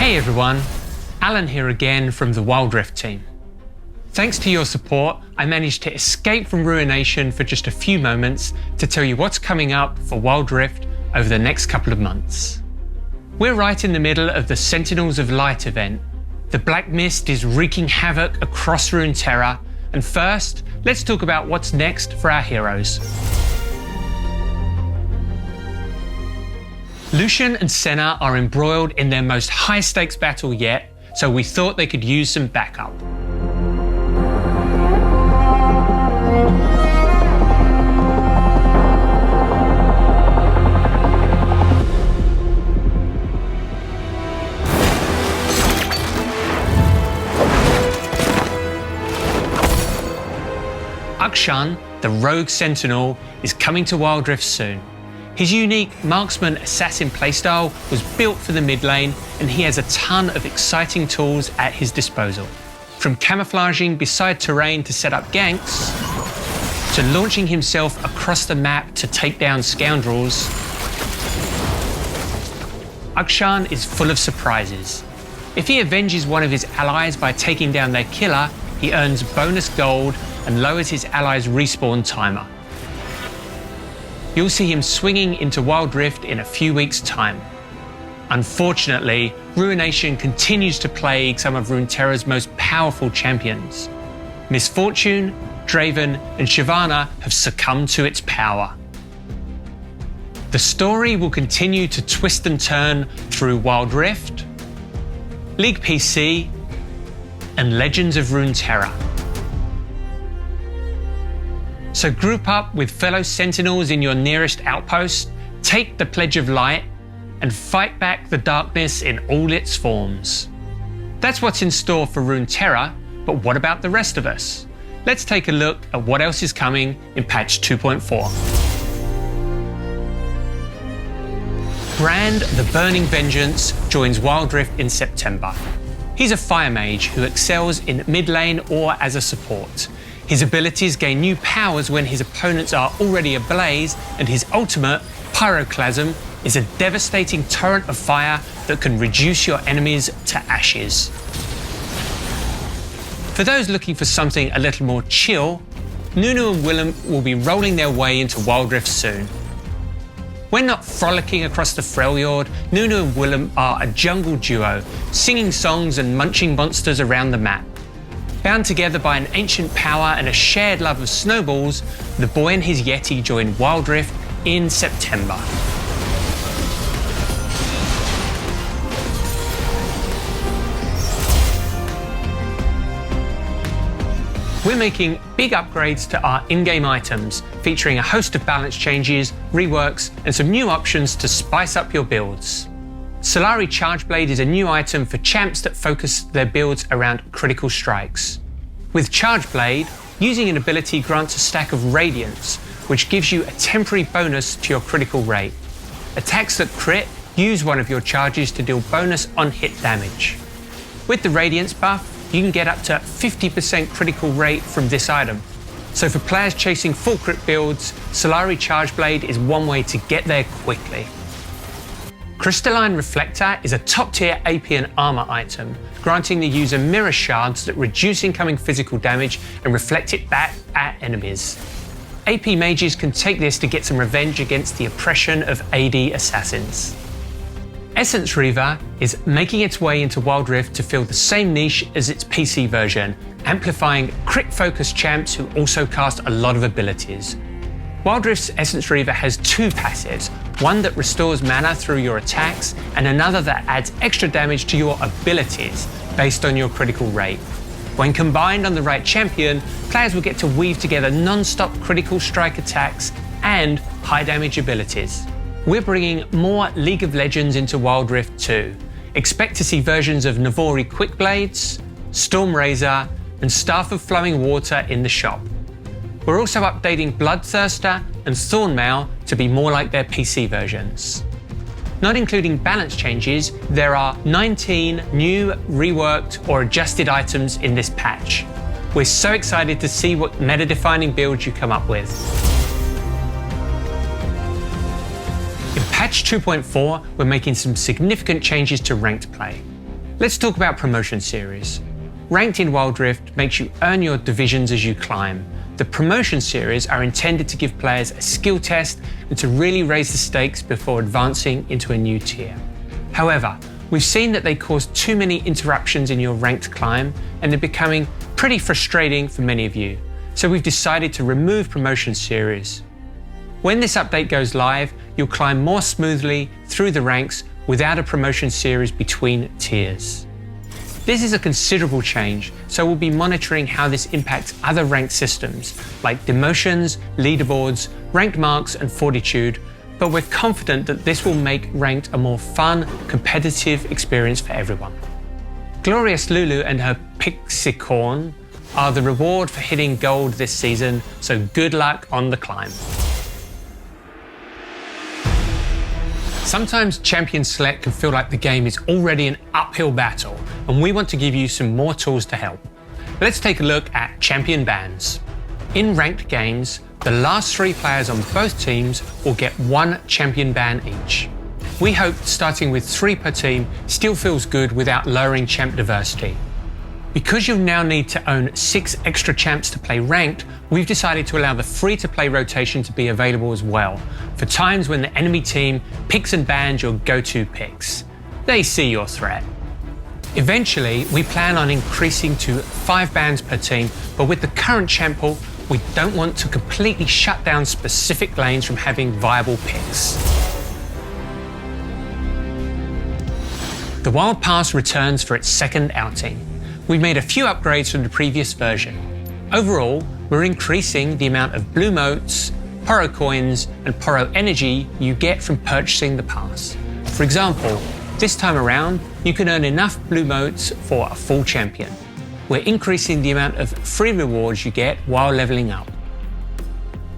Hey everyone, Alan here again from the Wild Rift team. Thanks to your support, I managed to escape from Ruination for just a few moments to tell you what's coming up for Wild Rift over the next couple of months. We're right in the middle of the Sentinels of Light event. The Black Mist is wreaking havoc across Runeterra, and first, let's talk about what's next for our heroes. Lucian and Senna are embroiled in their most high-stakes battle yet, so we thought they could use some backup. Akshan, the rogue sentinel, is coming to Wild Rift soon. His unique marksman assassin playstyle was built for the mid lane, and he has a ton of exciting tools at his disposal. From camouflaging beside terrain to set up ganks, to launching himself across the map to take down scoundrels, Akshan is full of surprises. If he avenges one of his allies by taking down their killer, he earns bonus gold and lowers his allies' respawn timer. You'll see him swinging into Wild Rift in a few weeks' time. Unfortunately, Ruination continues to plague some of Runeterra's most powerful champions. Misfortune, Draven, and Shyvana have succumbed to its power. The story will continue to twist and turn through Wild Rift, League PC, and Legends of Runeterra. So group up with fellow sentinels in your nearest outpost, take the Pledge of Light, and fight back the darkness in all its forms. That's what's in store for Runeterra, but what about the rest of us? Let's take a look at what else is coming in patch 2.4. Brand the Burning Vengeance joins Wild Rift in September. He's a fire mage who excels in mid lane or as a support. His abilities gain new powers when his opponents are already ablaze, and his ultimate, Pyroclasm, is a devastating torrent of fire that can reduce your enemies to ashes. For those looking for something a little more chill, Nunu and Willem will be rolling their way into Wild Rift soon. When not frolicking across the Freljord, Nunu and Willem are a jungle duo, singing songs and munching monsters around the map. Bound together by an ancient power and a shared love of snowballs, the boy and his Yeti join Wild Rift in September. We're making big upgrades to our in-game items, featuring a host of balance changes, reworks, and some new options to spice up your builds. Solari Chargeblade is a new item for champs that focus their builds around critical strikes. With Chargeblade, using an ability grants a stack of Radiance, which gives you a temporary bonus to your critical rate. Attacks that crit use one of your charges to deal bonus on-hit damage. With the Radiance buff, you can get up to 50% critical rate from this item. So for players chasing full crit builds, Solari Chargeblade is one way to get there quickly. Crystalline Reflector is a top-tier AP and armor item, granting the user mirror shards that reduce incoming physical damage and reflect it back at enemies. AP mages can take this to get some revenge against the oppression of AD assassins. Essence Reaver is making its way into Wild Rift to fill the same niche as its PC version, amplifying crit-focused champs who also cast a lot of abilities. Wild Rift's Essence Reaver has two passives, one that restores mana through your attacks, and another that adds extra damage to your abilities based on your critical rate. When combined on the right champion, players will get to weave together non-stop critical strike attacks and high damage abilities. We're bringing more League of Legends into Wild Rift too. Expect to see versions of Navori Quickblades, Stormrazor, and Staff of Flowing Water in the shop. We're also updating Bloodthirster and Thornmail to be more like their PC versions. Not including balance changes, there are 19 new, reworked, or adjusted items in this patch. We're so excited to see what meta-defining builds you come up with. In patch 2.4, we're making some significant changes to ranked play. Let's talk about promotion series. Ranked in Wild Rift makes you earn your divisions as you climb. The promotion series are intended to give players a skill test and to really raise the stakes before advancing into a new tier. However, we've seen that they cause too many interruptions in your ranked climb and they're becoming pretty frustrating for many of you. So we've decided to remove promotion series. When this update goes live, you'll climb more smoothly through the ranks without a promotion series between tiers. This is a considerable change, so we'll be monitoring how this impacts other ranked systems like demotions, leaderboards, ranked marks, and fortitude, but we're confident that this will make ranked a more fun, competitive experience for everyone. Glorious Lulu and her Pixicorn are the reward for hitting gold this season, so good luck on the climb. Sometimes Champion Select can feel like the game is already an uphill battle, and we want to give you some more tools to help. Let's take a look at Champion Bans. In ranked games, the last 3 players on both teams will get 1 champion ban each. We hope starting with 3 per team still feels good without lowering champ diversity. Because you'll now need to own 6 extra champs to play ranked, we've decided to allow the free-to-play rotation to be available as well, for times when the enemy team picks and bans your go-to picks. They see your threat. Eventually, we plan on increasing to 5 bans per team, but with the current champ pool, we don't want to completely shut down specific lanes from having viable picks. The Wild Pass returns for its second outing. We've made a few upgrades from the previous version. Overall, we're increasing the amount of blue motes, Poro coins, and Poro energy you get from purchasing the pass. For example, this time around, you can earn enough blue motes for a full champion. We're increasing the amount of free rewards you get while leveling up.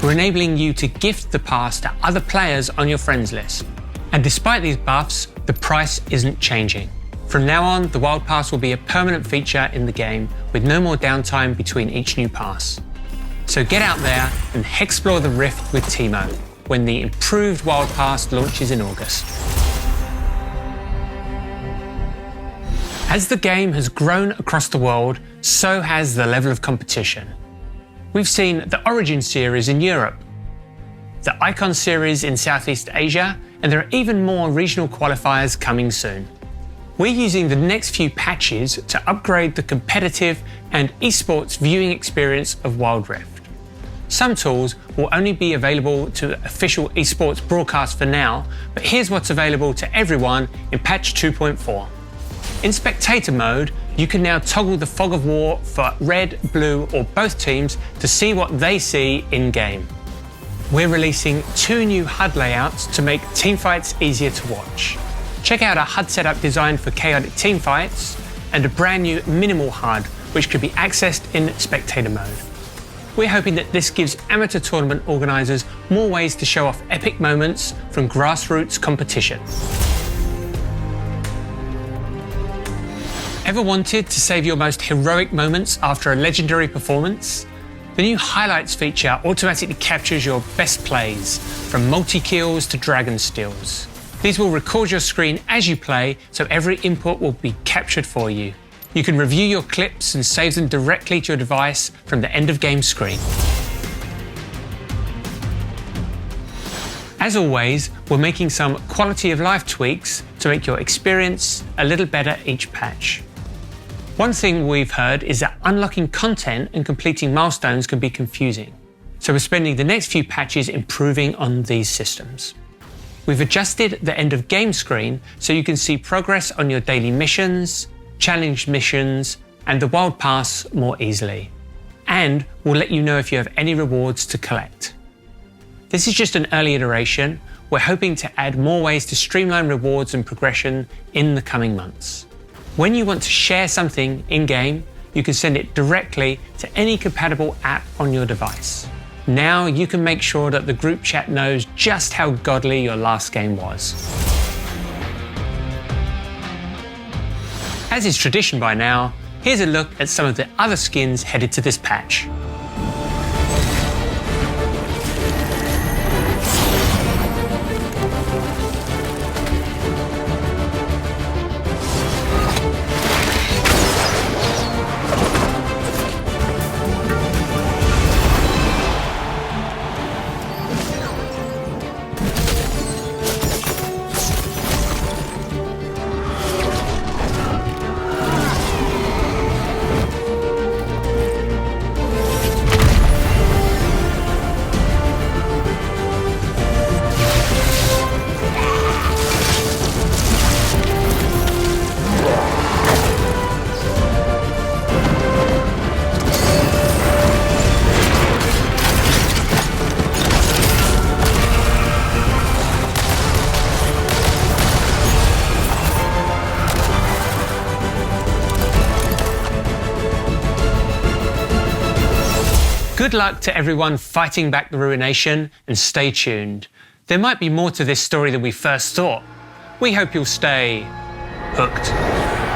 We're enabling you to gift the pass to other players on your friends list. And despite these buffs, the price isn't changing. From now on, the Wild Pass will be a permanent feature in the game with no more downtime between each new pass. So get out there and explore the Rift with Teemo when the improved Wild Pass launches in August. As the game has grown across the world, so has the level of competition. We've seen the Origin series in Europe, the Icon series in Southeast Asia, and there are even more regional qualifiers coming soon. We're using the next few patches to upgrade the competitive and esports viewing experience of Wild Rift. Some tools will only be available to official esports broadcasts for now, but here's what's available to everyone in patch 2.4. In spectator mode, you can now toggle the fog of war for red, blue, or both teams to see what they see in-game. We're releasing 2 new HUD layouts to make teamfights easier to watch. Check out our HUD setup designed for chaotic teamfights and a brand new minimal HUD, which could be accessed in spectator mode. We're hoping that this gives amateur tournament organisers more ways to show off epic moments from grassroots competition. Ever wanted to save your most heroic moments after a legendary performance? The new Highlights feature automatically captures your best plays, from multi-kills to dragon steals. These will record your screen as you play, so every input will be captured for you. You can review your clips and save them directly to your device from the end of game screen. As always, we're making some quality of life tweaks to make your experience a little better each patch. One thing we've heard is that unlocking content and completing milestones can be confusing. So we're spending the next few patches improving on these systems. We've adjusted the end of game screen so you can see progress on your daily missions, challenge missions, and the Wild Pass more easily. And we'll let you know if you have any rewards to collect. This is just an early iteration. We're hoping to add more ways to streamline rewards and progression in the coming months. When you want to share something in-game, you can send it directly to any compatible app on your device. Now you can make sure that the group chat knows just how godly your last game was. As is tradition by now, here's a look at some of the other skins headed to this patch. Good luck to everyone fighting back the ruination, and stay tuned. There might be more to this story than we first thought. We hope you'll stay hooked.